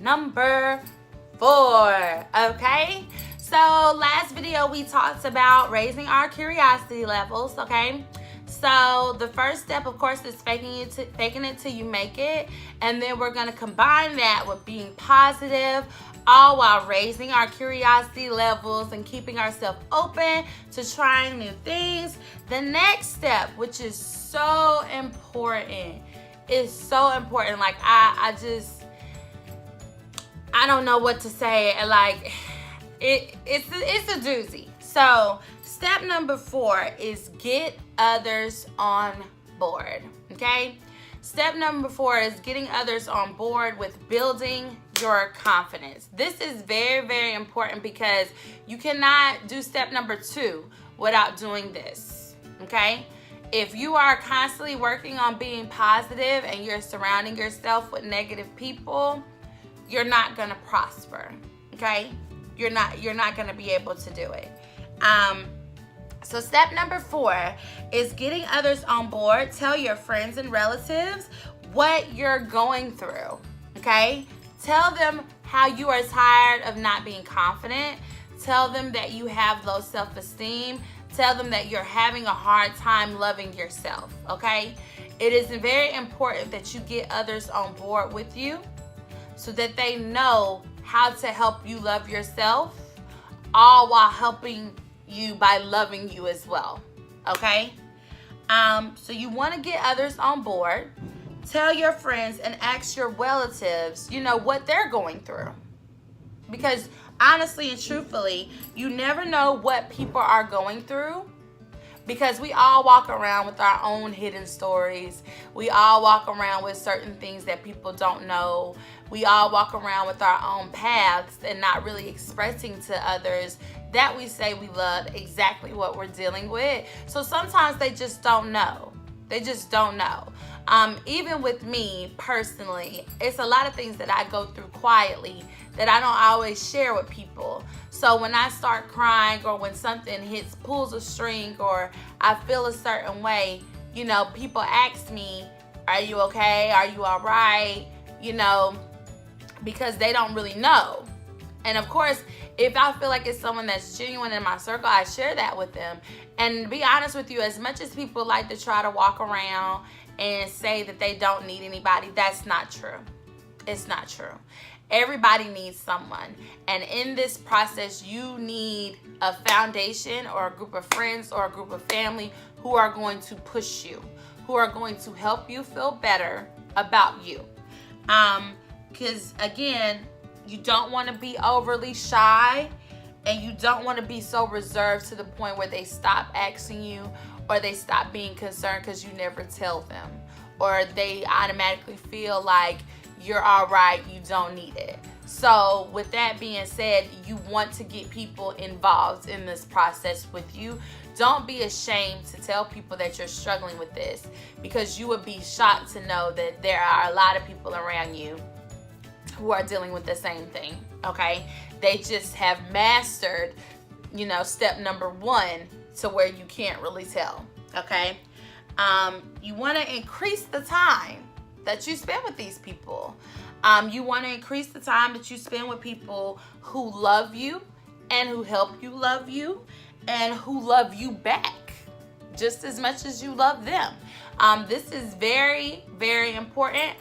number 4, okay? So last video we talked about raising our curiosity levels, okay? So the first step, of course, is faking it till you make it. And then we're going to combine that with being positive, all while raising our curiosity levels and keeping ourselves open to trying new things. The next step, which is so important, Like, I don't know what to say. Like, it's a doozy. So step number 4 is get others on board, okay? Step number 4 is getting others on board with building your confidence. This is very, very important because you cannot do step number 2 without doing this, okay? If you are constantly working on being positive and you're surrounding yourself with negative people, you're not gonna prosper, okay? You're not gonna be able to do it. So step number 4 is getting others on board. Tell your friends and relatives what you're going through, okay? Tell them how you are tired of not being confident. Tell them that you have low self-esteem. Tell them that you're having a hard time loving yourself, okay? It is very important that you get others on board with you so that they know how to help you love yourself, all while helping you by loving you as well, okay? So you want to get others on board. Tell your friends and ask your relatives, what they're going through. Because honestly and truthfully, you never know what people are going through, because we all walk around with our own hidden stories. We all walk around with certain things that people don't know. We all walk around with our own paths and not really expressing to others that we say we love exactly what we're dealing with. So sometimes they just don't know. They just don't know. Even with me personally, it's a lot of things that I go through quietly that I don't always share with people. So when I start crying, or when something pulls a string, or I feel a certain way, people ask me, are you okay? Are you all right? Because they don't really know. And of course, if I feel like it's someone that's genuine in my circle, I share that with them. And to be honest with you, as much as people like to try to walk around and say that they don't need anybody, that's not true. It's not true. Everybody needs someone. And in this process, you need a foundation or a group of friends or a group of family who are going to push you, who are going to help you feel better about you. Because again, you don't want to be overly shy, and you don't want to be so reserved to the point where they stop asking you, or they stop being concerned because you never tell them, or they automatically feel like you're all right, you don't need it. So with that being said, you want to get people involved in this process with you. Don't be ashamed to tell people that you're struggling with this, because you would be shocked to know that there are a lot of people around you who are dealing with the same thing, okay? They just have mastered, step number 1 to where you can't really tell, okay? You want to increase the time that you spend with these people. You want to increase the time that you spend with people who love you and who help you love you and who love you back just as much as you love them. This is very, very important.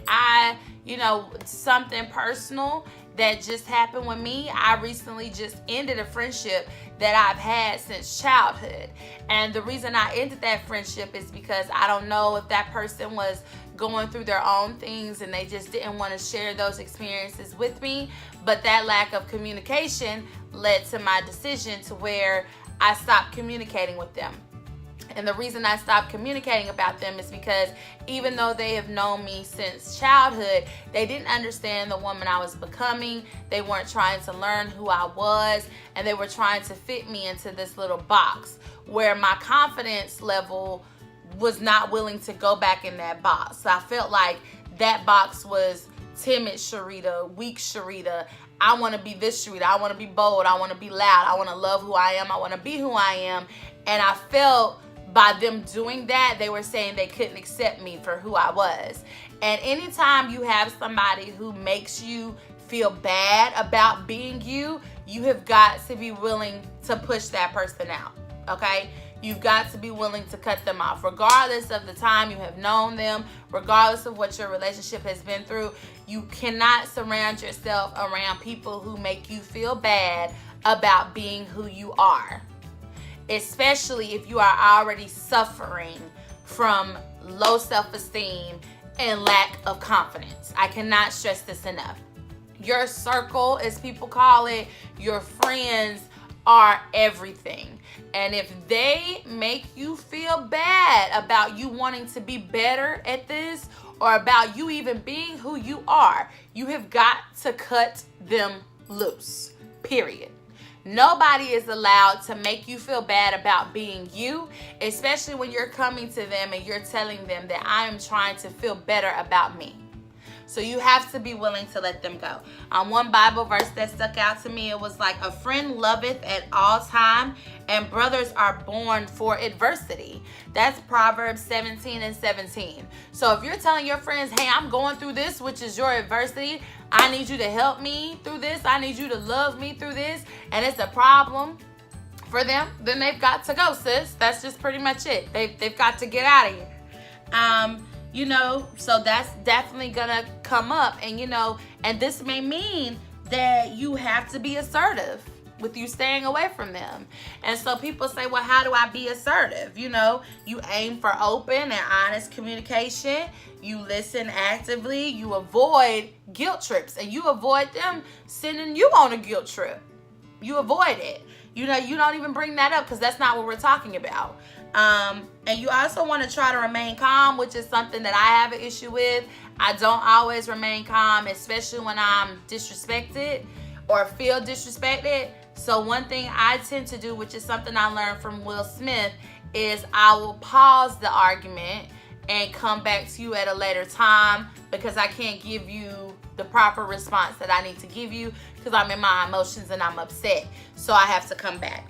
Something personal that just happened with me. I recently just ended a friendship that I've had since childhood. And the reason I ended that friendship is because I don't know if that person was going through their own things and they just didn't want to share those experiences with me. But that lack of communication led to my decision to where I stopped communicating with them. And the reason I stopped communicating about them is because even though they have known me since childhood, they didn't understand the woman I was becoming. They weren't trying to learn who I was, and they were trying to fit me into this little box where my confidence level was not willing to go back in that box. So I felt like that box was timid Sharita, weak Sharita. I want to be this Sharita. I want to be bold. I want to be loud. I want to love who I am. I want to be who I am. And I felt by them doing that, they were saying they couldn't accept me for who I was. And anytime you have somebody who makes you feel bad about being you, you have got to be willing to push that person out, okay? You've got to be willing to cut them off, regardless of the time you have known them, regardless of what your relationship has been through. You cannot surround yourself around people who make you feel bad about being who you are, especially if you are already suffering from low self-esteem and lack of confidence. I cannot stress this enough. Your circle, as people call it, your friends are everything. And if they make you feel bad about you wanting to be better at this, or about you even being who you are, you have got to cut them loose, period. Nobody is allowed to make you feel bad about being you, especially when you're coming to them and you're telling them that I am trying to feel better about me. So you have to be willing to let them go. One Bible verse that stuck out to me, it was like, a friend loveth at all time, and brothers are born for adversity. That's Proverbs 17:17. So if you're telling your friends, hey, I'm going through this, which is your adversity, I need you to help me through this, I need you to love me through this, and it's a problem for them, then they've got to go, sis. That's just pretty much it. They've got to get out of here. So that's definitely gonna come up, and this may mean that you have to be assertive with you staying away from them. And so people say, well, how do I be assertive? You aim for open and honest communication. You listen actively. You avoid guilt trips, and you avoid them sending you on a guilt trip. You avoid it. You don't even bring that up, because that's not what we're talking about. And you also want to try to remain calm, which is something that I have an issue with. I don't always remain calm, especially when I'm disrespected or feel disrespected. So one thing I tend to do, which is something I learned from Will Smith, is I will pause the argument and come back to you at a later time, because I can't give you the proper response that I need to give you, because I'm in my emotions and I'm upset. So I have to come back.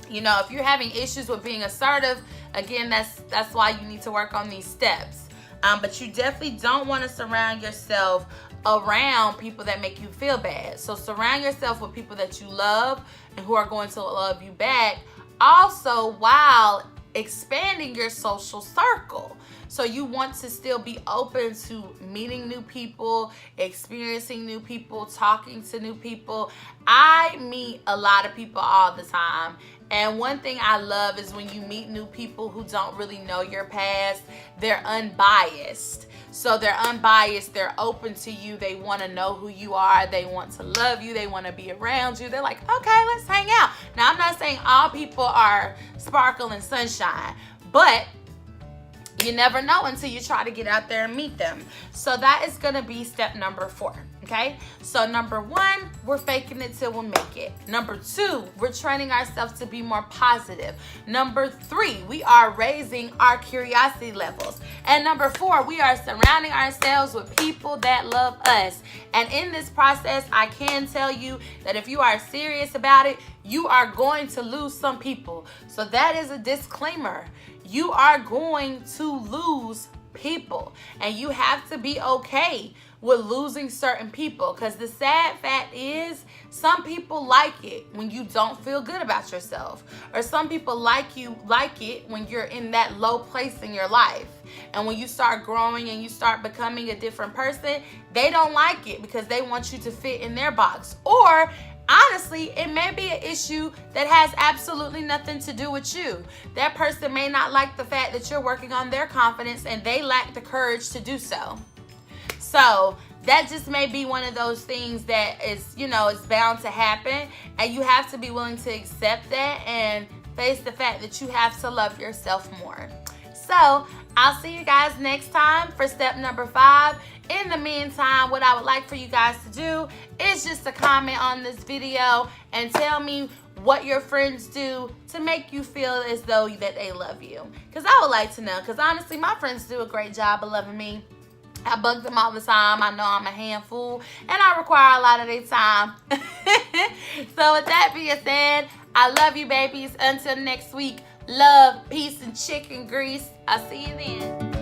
If you're having issues with being assertive, again, that's why you need to work on these steps. But you definitely don't want to surround yourself around people that make you feel bad. So surround yourself with people that you love and who are going to love you back, also while expanding your social circle. So you want to still be open to meeting new people, experiencing new people, talking to new people. I meet a lot of people all the time. And one thing I love is when you meet new people who don't really know your past, they're unbiased. So they're unbiased, they're open to you, they want to know who you are, they want to love you, they want to be around you. They're like, okay, let's hang out. Now, I'm not saying all people are sparkle and sunshine, but you never know until you try to get out there and meet them. So that is going to be step number 4. Okay, so number 1, we're faking it till we make it. Number 2, we're training ourselves to be more positive. Number 3, we are raising our curiosity levels. And number 4, we are surrounding ourselves with people that love us. And in this process, I can tell you that if you are serious about it, you are going to lose some people. So that is a disclaimer. You are going to lose people, and you have to be okay with losing certain people, because the sad fact is some people like it when you don't feel good about yourself, or some people like it when you're in that low place in your life. And when you start growing and you start becoming a different person, they don't like it because they want you to fit in their box. Or honestly, it may be an issue that has absolutely nothing to do with you. That person may not like the fact that you're working on their confidence, and they lack the courage to do so. So that just may be one of those things that is bound to happen, and you have to be willing to accept that and face the fact that you have to love yourself more. So I'll see you guys next time for step number 5. In the meantime, what I would like for you guys to do is just to comment on this video and tell me what your friends do to make you feel as though that they love you. Because I would like to know, because honestly, my friends do a great job of loving me. I bug them all the time. I know I'm a handful, and I require a lot of their time. So with that being said, I love you, babies. Until next week, love, peace, and chicken grease. I'll see you then.